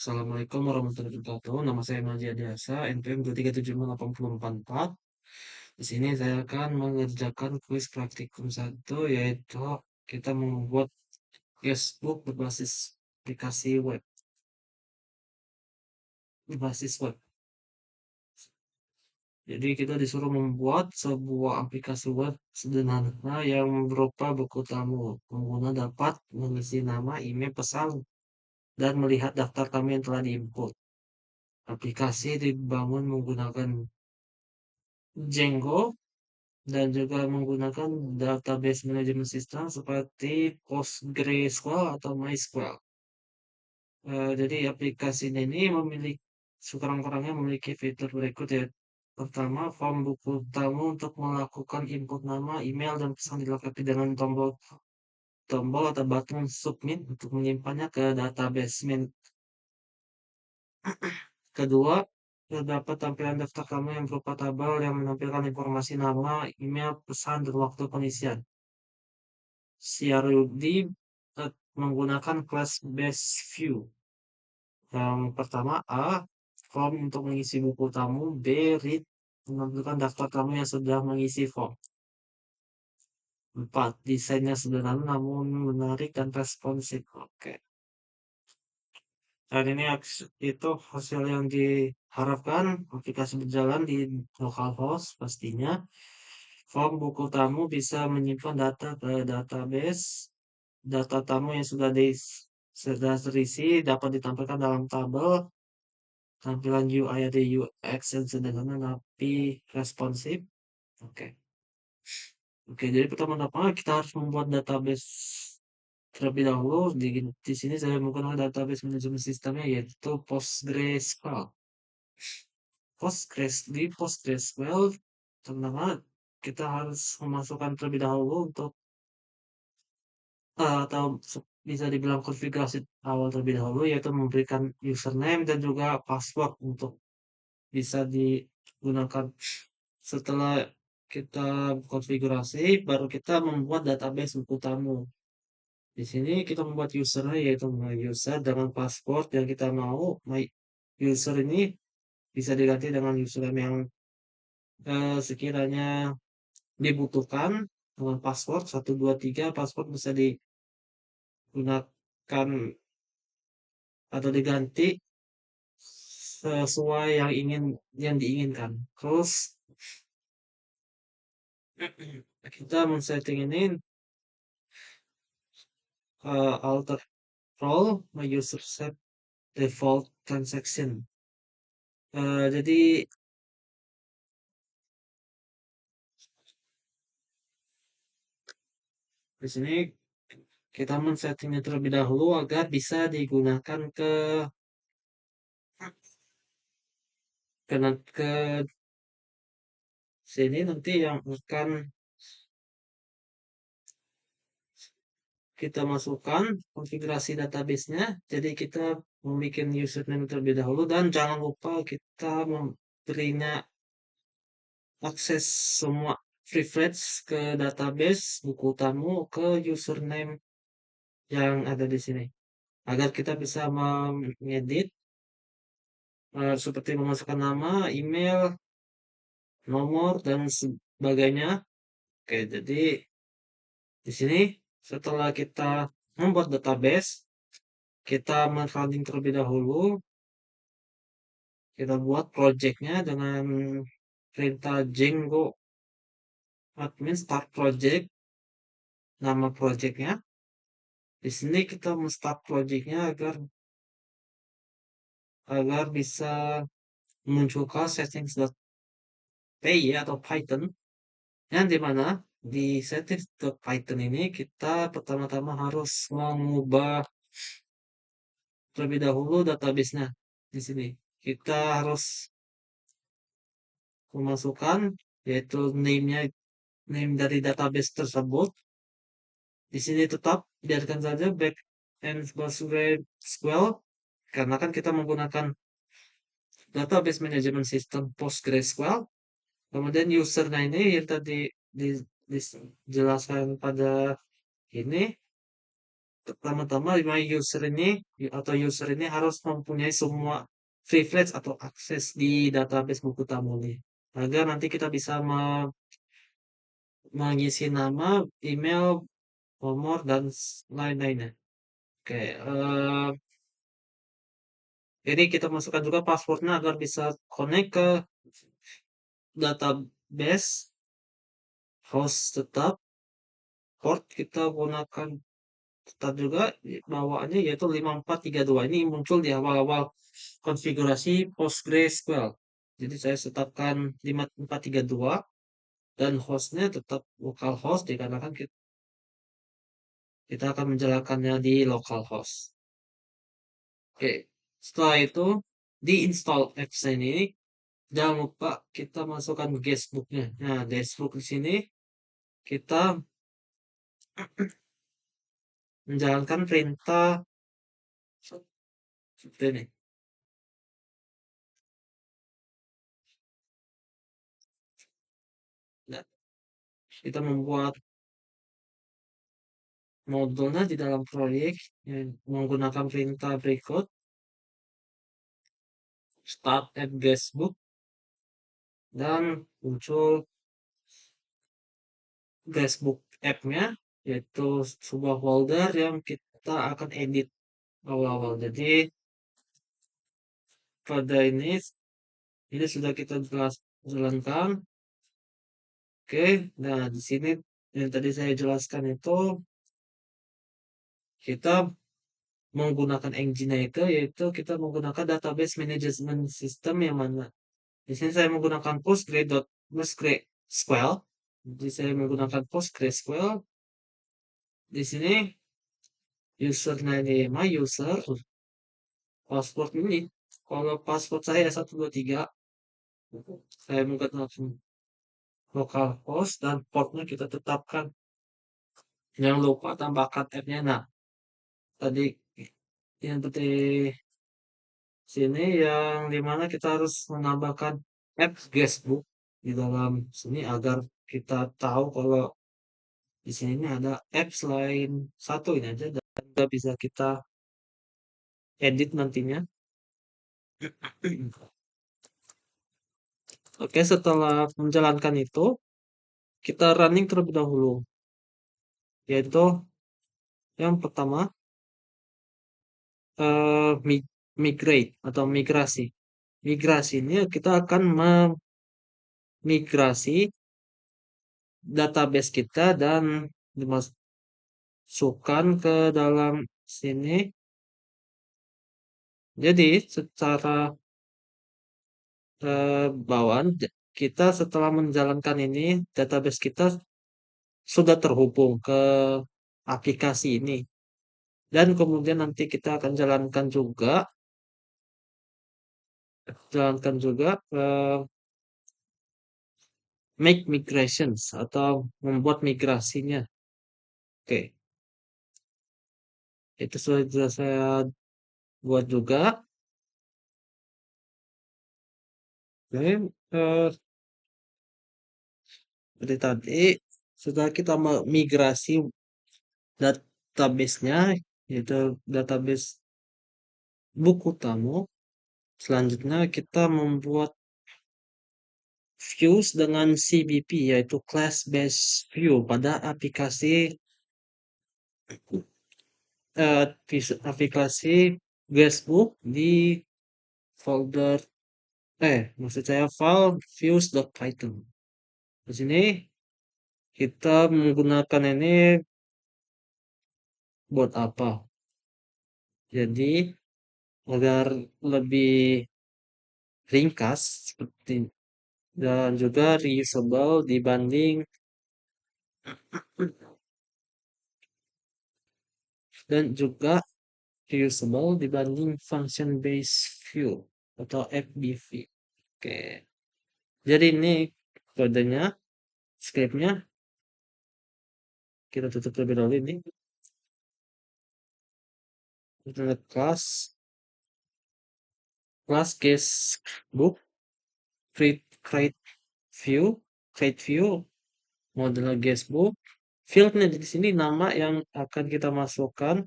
Assalamualaikum warahmatullahi wabarakatuh. Nama saya Naji Adiasa, NPM 2375844. Di sini saya akan mengerjakan kuis praktikum 1, yaitu kita membuat guestbook berbasis web. Jadi kita disuruh membuat sebuah aplikasi web sederhana yang berupa buku tamu. Pengguna dapat mengisi nama, email, pesan, dan melihat daftar tamu yang telah diinput. Aplikasi dibangun menggunakan Django dan juga menggunakan database management system seperti PostgreSQL atau MySQL. Jadi aplikasi ini sekurang-kurangnya memiliki fitur berikut ya. Pertama, form buku tamu untuk melakukan input nama, email, dan pesan dilengkapi dengan tombol tombol atau button submit untuk menyimpannya ke database. Kedua, terdapat tampilan daftar tamu yang berupa tabel yang menampilkan informasi nama, email, pesan, dan waktu pengisian. CRUD menggunakan class base view. Yang pertama A, form untuk mengisi buku tamu. B, read menampilkan daftar tamu yang sudah mengisi form. 4, desainnya sederhana namun menarik dan responsif. Oke. Dan ini itu hasil yang diharapkan, aplikasi berjalan di localhost pastinya. Form buku tamu bisa menyimpan data ke database. Data tamu yang sudah terisi dapat ditampilkan dalam tabel. Tampilan UI ada UX yang sederhana tapi responsif. Oke. Oke, jadi pertama-tama kita harus membuat database terlebih dahulu. Di sini saya menggunakan database manajemen sistemnya yaitu PostgreSQL. Di PostgreSQL pertama kita harus memasukkan terlebih dahulu untuk atau bisa dibilang konfigurasi awal terlebih dahulu, yaitu memberikan username dan juga password untuk bisa digunakan. Setelah kita konfigurasi, baru kita membuat database buku tamu. Di sini kita membuat usernya yaitu my user dengan password yang kita mau. My user ini bisa diganti dengan username yang sekiranya dibutuhkan dengan password 123. Password bisa digunakan atau diganti sesuai yang diinginkan. Terus kita men-setting ini alter role my user set default transaction. Jadi di sini kita men-settingnya terlebih dahulu agar bisa digunakan ke sini nanti yang akan kita masukkan konfigurasi database-nya. Jadi kita membuat username terlebih dahulu dan jangan lupa kita memberinya akses semua privilege ke database buku tamu ke username yang ada di sini agar kita bisa mengedit seperti memasukkan nama, email, nomor dan sebagainya. Oke, jadi di sini setelah kita membuat database, kita men-running terlebih dahulu. Kita buat projectnya dengan perintah Django admin start project, nama projectnya. Di sini kita men-start projectnya agar bisa memunculkan settings.py atau Python yang dimana di settings.python ini kita pertama-tama harus mengubah terlebih dahulu database-nya. Di sini kita harus memasukkan yaitu name dari database tersebut. Di sini tetap biarkan saja backend SQL karena kan kita menggunakan database management system PostgreSQL. Kemudian usernya ini yang tadi dijelaskan pada ini pertama-tama my user ini atau user ini harus mempunyai semua privilege atau akses di database buku tamu nih. Agar nanti kita bisa mengisi nama, email, nomor, dan lain-lainnya. Oke, jadi kita masukkan juga passwordnya agar bisa connect ke database host tetap. Port kita gunakan tetap juga bawaannya yaitu 5432. Ini muncul di awal-awal konfigurasi PostgreSQL. Jadi saya tetapkan 5432 dan hostnya tetap localhost dikarenakan kita akan menjalankannya di localhost. Oke, setelah itu di-install apps ini. Jangan lupa kita masukkan guestbooknya. Nah, guestbook di sini kita menjalankan perintah seperti ini. Nah, kita membuat modulnya di dalam proyek yang menggunakan perintah berikut. Start at guestbook dan muncul guestbook app-nya, yaitu sebuah folder yang kita akan edit awal-awal. Jadi pada ini sudah kita jalankan. Oke, nah di sini yang tadi saya jelaskan itu kita menggunakan engine itu yaitu kita menggunakan database management system yang mana di sini saya menggunakan PostgreSQL. Jadi saya menggunakan PostgreSQL. Di sini usernya ini my user, password ini. Kalau password saya 123, saya menggunakan localhost dan portnya kita tetapkan. Jangan lupa tambahkan app-nya. Nah, tadi yang seperti sini yang dimana kita harus menambahkan apps guestbook di dalam sini agar kita tahu kalau di sini ada apps lain satu ini aja dan juga bisa kita edit nantinya. Oke, setelah menjalankan itu kita running terlebih dahulu, yaitu yang pertama migrate atau migrasi. Migrasi ini kita akan memigrasi database kita dan dimasukkan ke dalam sini. Jadi secara bawaan kita setelah menjalankan ini database kita sudah terhubung ke aplikasi ini dan kemudian nanti kita akan jalankan juga make migrations atau membuat migrasinya. Oke, itu sudah saya buat juga. Oke, seperti tadi setelah kita migrasi database-nya yaitu database buku tamu, selanjutnya kita membuat views dengan CBP yaitu class based view pada aplikasi guestbook di folder maksud saya file views.python. Di sini kita menggunakan ini buat apa? Jadi agar lebih ringkas seperti dan juga reusable dibanding dan juga reusable dibanding function based view atau FBV. Oke. Jadi ini kodenya, scriptnya kita tutup terlebih dahulu ini. Kita class guestbook create view model guestbook. Fieldnya di sini nama yang akan kita masukkan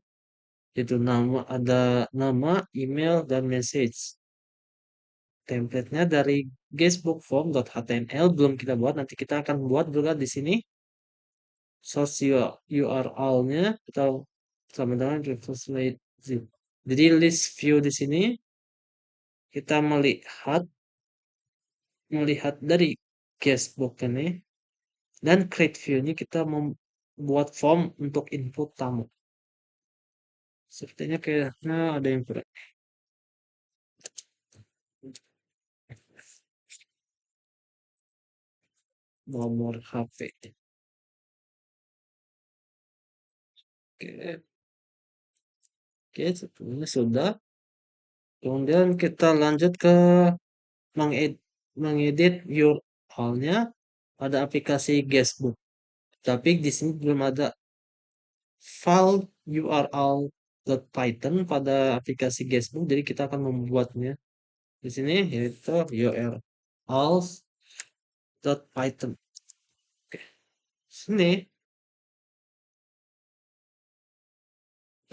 Itu ada nama, email, dan message. Template-nya dari guestbookform.html belum kita buat, nanti kita akan buat juga di sini source URL-nya atau sama dengan reverse zip. Jadi list view di sini kita melihat dari guestbook ini, dan create view ini kita membuat form untuk input tamu. Sepertinya kayaknya ada yang kurang. Nomor HP. Oke, oke, sepertinya sudah. Kemudian kita lanjut ke mengedit URL-nya pada aplikasi Guestbook. Tapi di sini belum ada file URL.python pada aplikasi Guestbook, jadi kita akan membuatnya di sini, yaitu urls.python. Oke, sini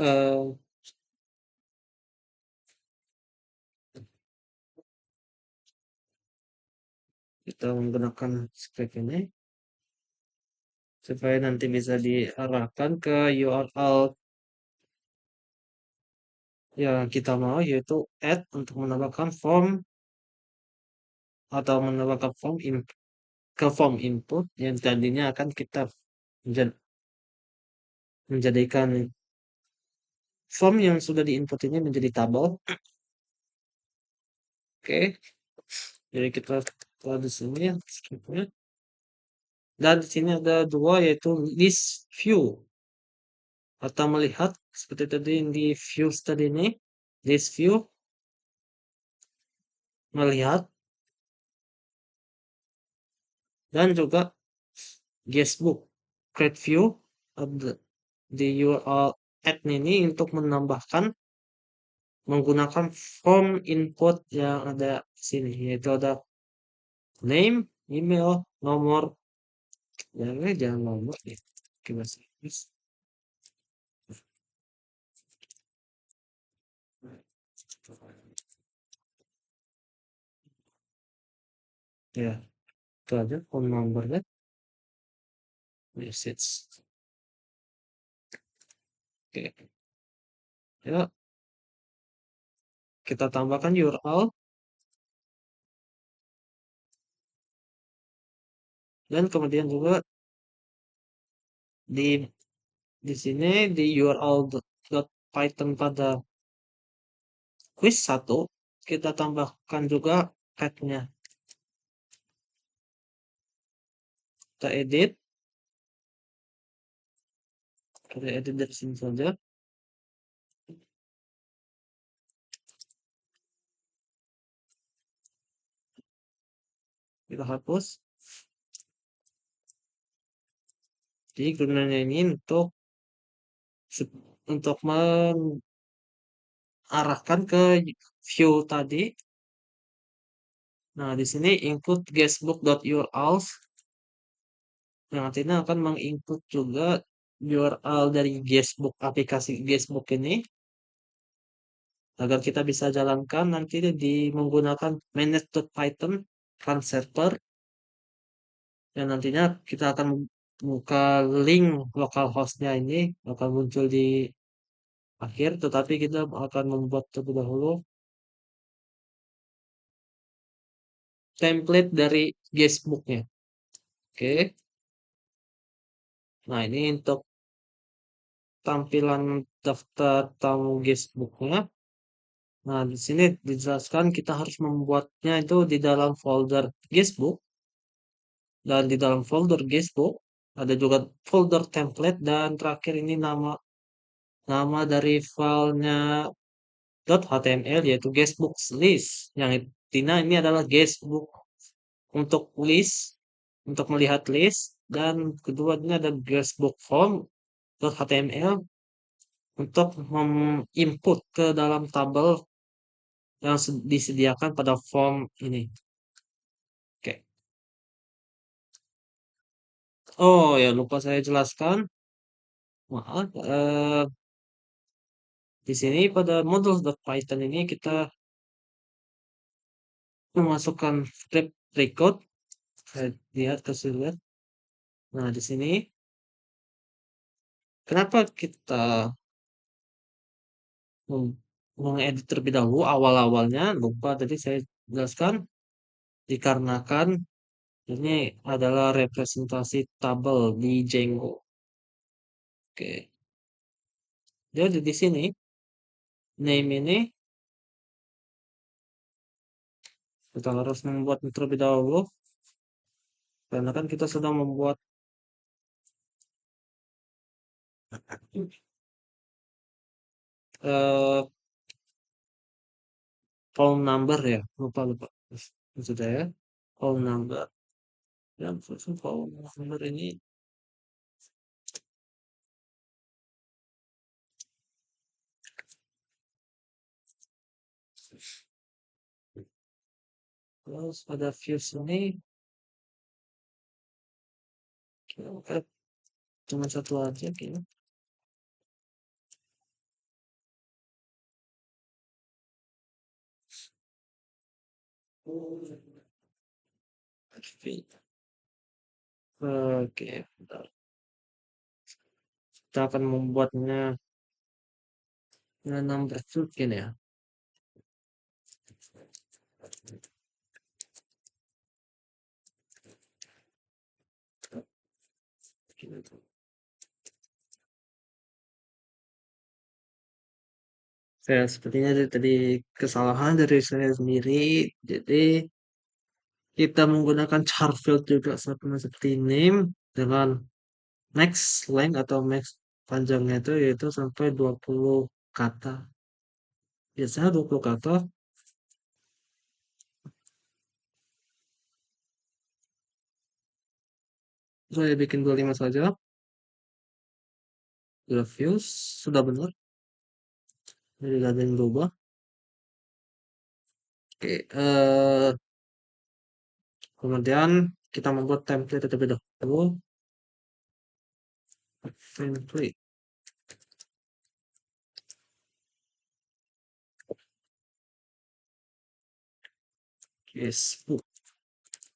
eh, kita menggunakan script ini supaya nanti bisa diarahkan ke URL yang kita mau, yaitu add untuk menambahkan form atau menambahkan ke form input yang tadinya akan kita menjadikan form yang sudah diinput ini menjadi tabel. Oke, jadi kita taruh di sini scriptnya. Dan di sini ada dua, yaitu list view atau melihat seperti tadi di view tadi ini, list view melihat, dan juga guestbook create view di URL add ini untuk menambahkan menggunakan form input yang ada di sini, yaitu ada name, email, nomor, jangan nomor ya, bahasa Inggris. Ya, itu aja phone number dan message. Oke, ya, kita tambahkan URL, dan kemudian juga di sini di url.python pada quiz 1 kita tambahkan juga tag-nya. Kita edit dari sini saja. Kita hapus. Jadi gunanya ini untuk mengarahkan ke view tadi. Nah, di sini input guestbook.urls yang nantinya akan menginput juga URL dari guestbook, aplikasi guestbook ini, agar kita bisa jalankan nanti menggunakan manage.python run server, dan nantinya kita akan buka link localhost-nya ini akan muncul di akhir, tetapi kita akan membuat terlebih dahulu template dari guestbook-nya. Oke. Nah, ini untuk tampilan daftar tamu guestbook-nya. Nah, di sini dijelaskan kita harus membuatnya itu di dalam folder guestbook, dan di dalam folder guestbook ada juga folder template, dan terakhir ini nama dari filenya .html, yaitu guestbook list, yang intinya ini adalah guestbook untuk list, untuk melihat list, dan kedua ini ada guestbook form .html untuk menginput ke dalam tabel yang disediakan pada form ini. Oke. Oh ya, lupa saya jelaskan. Maaf, Di sini pada model.python ini kita memasukkan script record. Saya lihat kasih lihat. Nah, di sini kenapa kita mengedit terlebih dahulu awal-awalnya lupa tadi saya jelaskan dikarenakan ini adalah representasi tabel di Django. Oke. Jadi di sini name ini kita harus membuat terlebih dahulu karena kan kita sedang membuat eh phone number ya, lupa lupa. Maksud saya phone number. Ya, maksud phone number ini terus pada views ini kita cuma satu aja kayaknya. Oke, bentar. Kita akan membuatnya number mungkin ya. Saya sepertinya dari tadi kesalahan dari saya sendiri. Jadi kita menggunakan char field juga sama seperti name dengan max length atau max panjangnya itu yaitu sampai 20 kata. Biasanya 20 kata. Saya bikin 25 saja. Sudah views, sudah benar. Jadi gak ada yang berubah. Oke, kemudian kita membuat template terlebih dahulu. Template. Yes,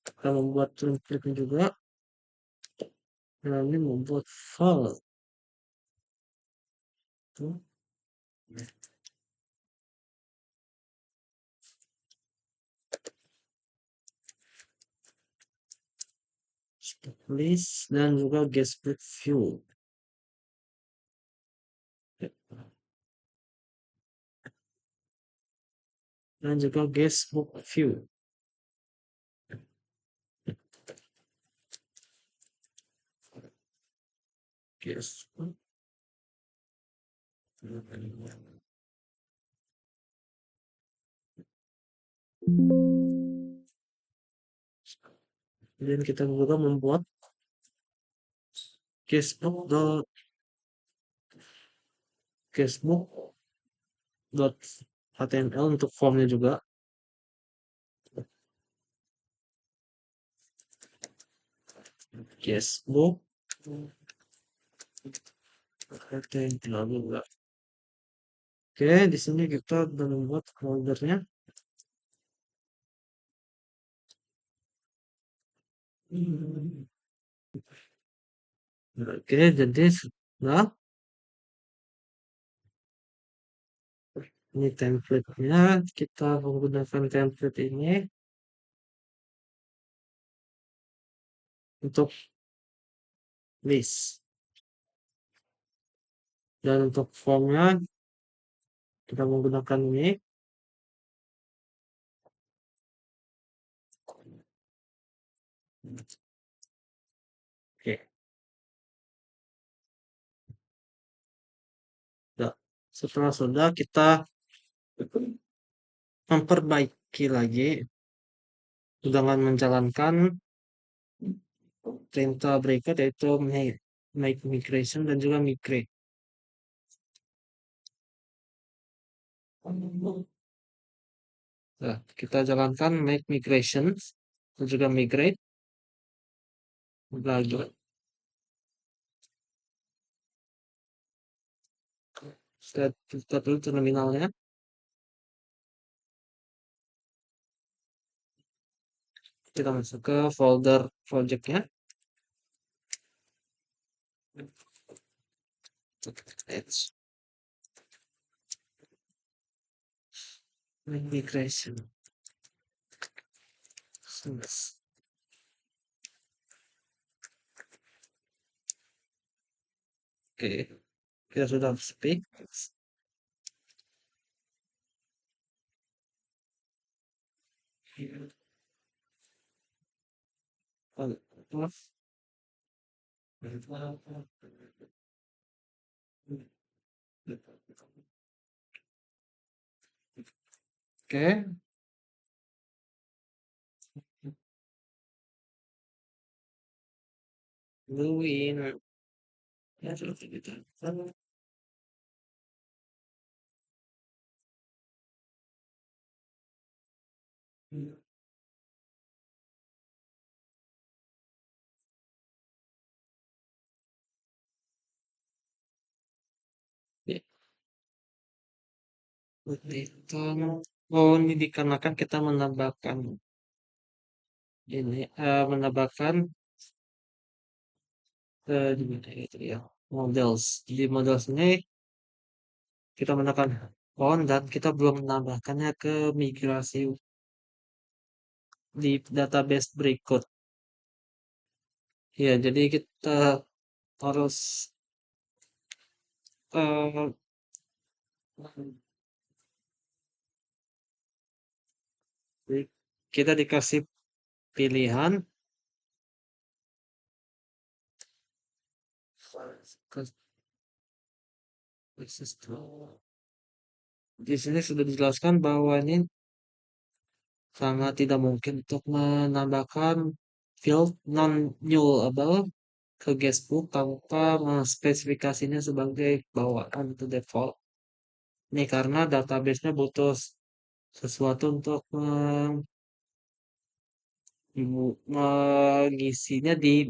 kita membuat template juga. Lalu membuat file. Tuh. List dan juga guestbook view. Dan juga guestbook view. Guestbook. Kemudian kita juga membuat guestbook guestbook.html untuk formnya juga. Guestbook.html juga. Oke, di sini kita sudah membuat foldernya. Oke, jadi sudah ini template-nya. Kita menggunakan template ini untuk list. Dan untuk formnya kita menggunakan ini. Oke. Nah, setelah sudah kita memperbaiki lagi dengan menjalankan perintah berikut yaitu make migration dan juga migrate. Nah, kita jalankan make migration dan juga migrate lagi. Kita dulu terminalnya. Kita masuk ke folder projectnya. Let's migration. Oke, kita sudah speak. Oke, Luin. Ya, sudah kita. Ya, itu. Oh, ini dikarenakan kita menambahkan ini, menambahkan di mana itu ya, models. Di models ini kita menekan on dan kita belum menambahkannya ke migrasi di database berikut. Ya, jadi kita harus eh, kita dikasih pilihan di sini sudah dijelaskan bahwa ini sangat tidak mungkin untuk menambahkan field non-nullable ke guestbook tanpa menspesifikasinya sebagai bawaan itu default. Ini karena database-nya butuh sesuatu untuk mengisinya di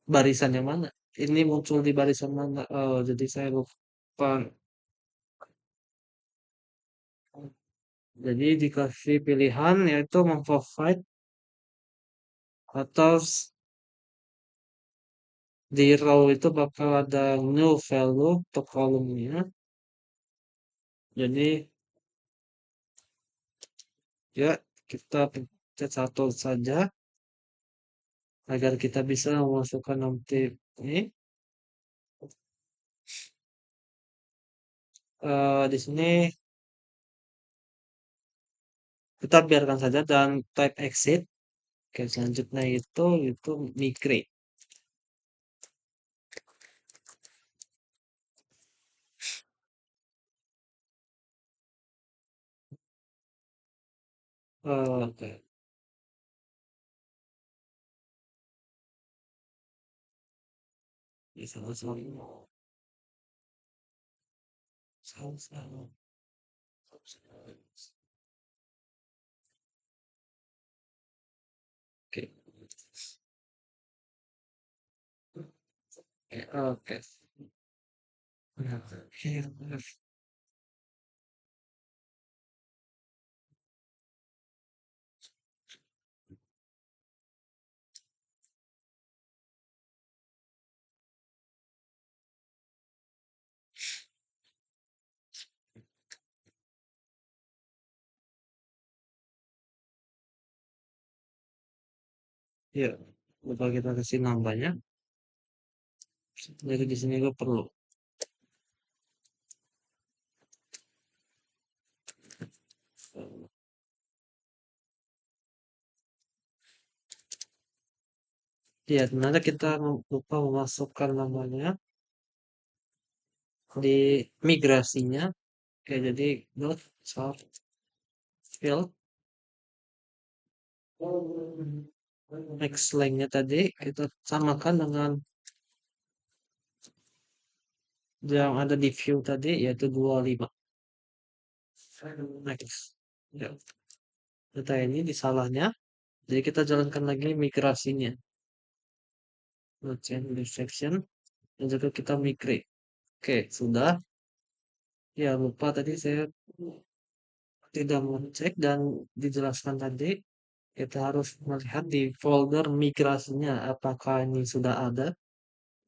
barisan yang mana. Ini muncul di barisan mana? Oh, jadi saya lupa. Jadi dikasih pilihan yaitu memprovide atau di row itu bakal ada new value untuk kolomnya. Jadi ya kita pencet satu saja agar kita bisa memasukkan nanti ini. Di sini kita biarkan saja dan type exit. Oke, selanjutnya itu migrate. Oke. Bisa langsung sama. Oke. Oke. Ya, lupa kita kasih nambahnya. Jadi di sini gue perlu. Ya, ternyata kita lupa memasukkan namanya di migrasinya. Oke, jadi dot source field next line-nya tadi kita samakan dengan yang ada di view tadi yaitu 25. Next. Ya, data ini disalahnya. Jadi kita jalankan lagi migrasinya. Change section dan juga kita migrate. Oke, sudah. Ya, lupa tadi saya tidak mengecek dan dijelaskan tadi, kita harus melihat di folder migrasinya, apakah ini sudah ada,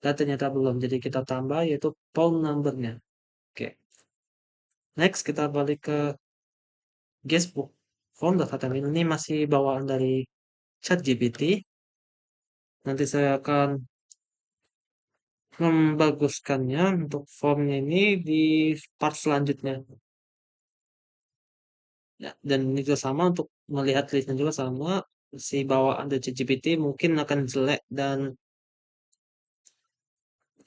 dan ternyata belum. Jadi kita tambah yaitu phone number-nya. Oke, next kita balik ke guestbook. Form.html ini masih bawaan dari ChatGPT. Nanti saya akan membaguskannya untuk formnya ini di part selanjutnya. Ya, dan ini juga sama untuk melihat listnya juga sama. Si bawaan dari ChatGPT mungkin akan jelek dan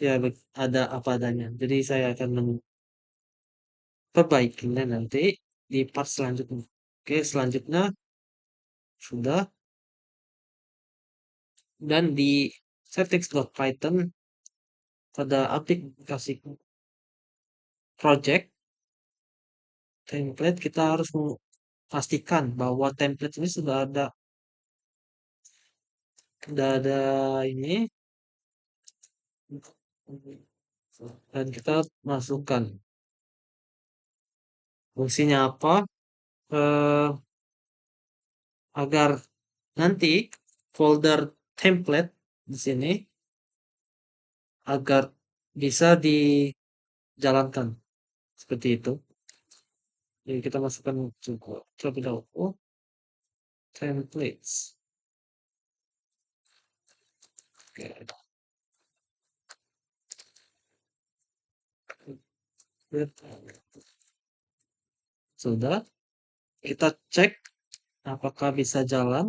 ya ada apa adanya. Jadi saya akan memperbaikinya nanti di part selanjutnya. Oke, selanjutnya sudah, dan di settings.python pada aplikasi project template kita harus pastikan bahwa template ini sudah ada ini, dan kita masukkan fungsinya apa, eh, agar nanti folder template di sini agar bisa dijalankan seperti itu. Jadi kita masukkan juga terlebih dahulu templates. Oke. Sudah, kita cek apakah bisa jalan.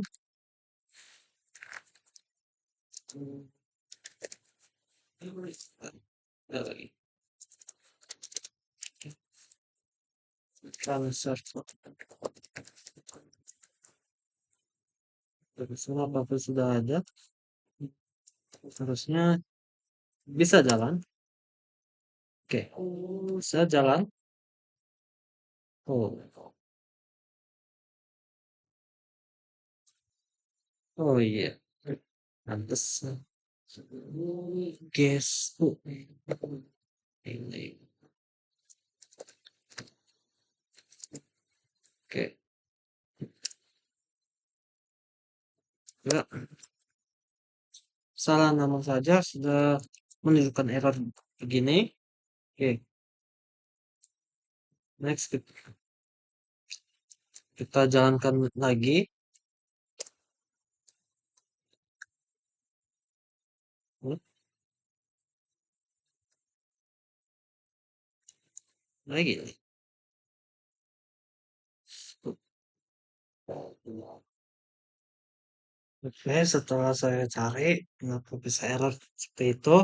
Transfer semua apapun sudah ada, harusnya bisa jalan. Oke, bisa jalan. Oh, oh iya, pantes. Guess. Ini. Oke, ya, salah nama saja sudah menunjukkan error begini. Oke, next kita jalankan lagi. Hmm, lagi. Oke, setelah saya cari kenapa bisa error seperti itu,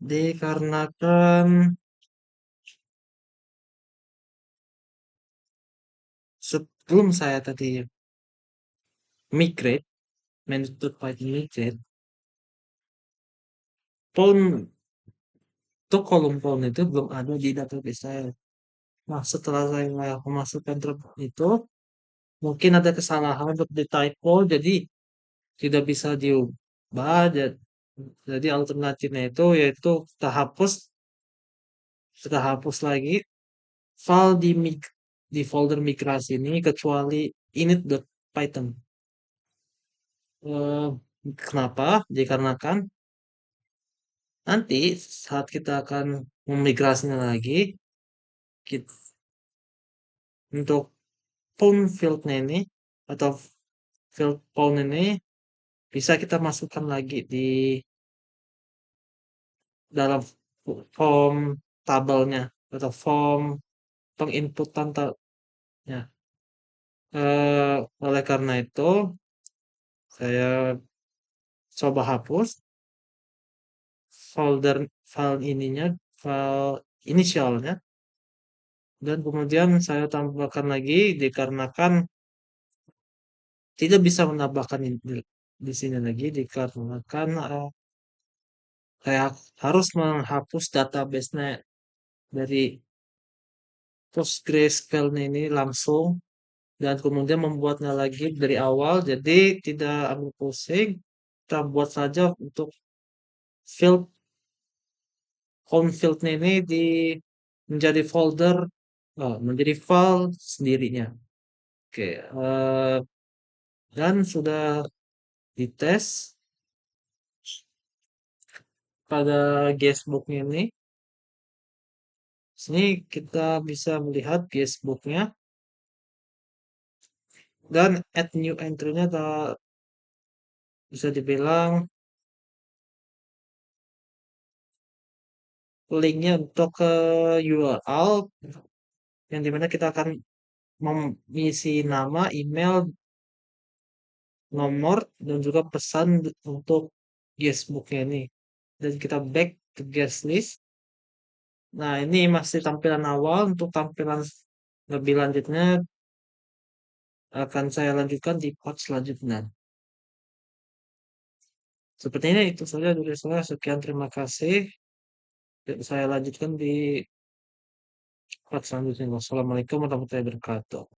dikarenakan sebelum saya tadi migrate, menurut Python migrate, pawn itu kolom pawn itu belum ada di database saya. Nah, setelah saya memasukkan itu, mungkin ada kesalahan untuk di typo, jadi tidak bisa diubah. Jadi alternatifnya itu yaitu kita hapus lagi file di folder migrasi ini kecuali init.python. Eh, Kenapa? Dikarenakan nanti saat kita akan memigrasinya lagi, kita, untuk pawn fieldnya ini atau field pawn ini bisa kita masukkan lagi di dalam form tabelnya atau form penginputan tabelnya. Oleh karena itu, saya coba hapus file ininya, file inisialnya, dan kemudian saya tambahkan lagi dikarenakan tidak bisa menambahkan di sini lagi dikarenakan saya harus menghapus database-nya dari PostgreSQL ini langsung dan kemudian membuatnya lagi dari awal, jadi tidak ambil pusing, kita buat saja untuk field home field-nya ini menjadi folder, menjadi file sendirinya. Oke, dan sudah dites pada guestbook-nya ini. Sini kita bisa melihat guestbook-nya dan add new entry-nya bisa dibilang linknya untuk ke URL yang dimana kita akan mengisi nama, email, nomor, dan juga pesan untuk guestbooknya ini. Dan kita back ke guest list. Nah, ini masih tampilan awal. Untuk tampilan lebih lanjutnya akan saya lanjutkan di part selanjutnya. Sepertinya itu saja dari saya. Sekian, terima kasih. Saya lanjutkan di part selanjutnya. Wassalamualaikum warahmatullahi wabarakatuh.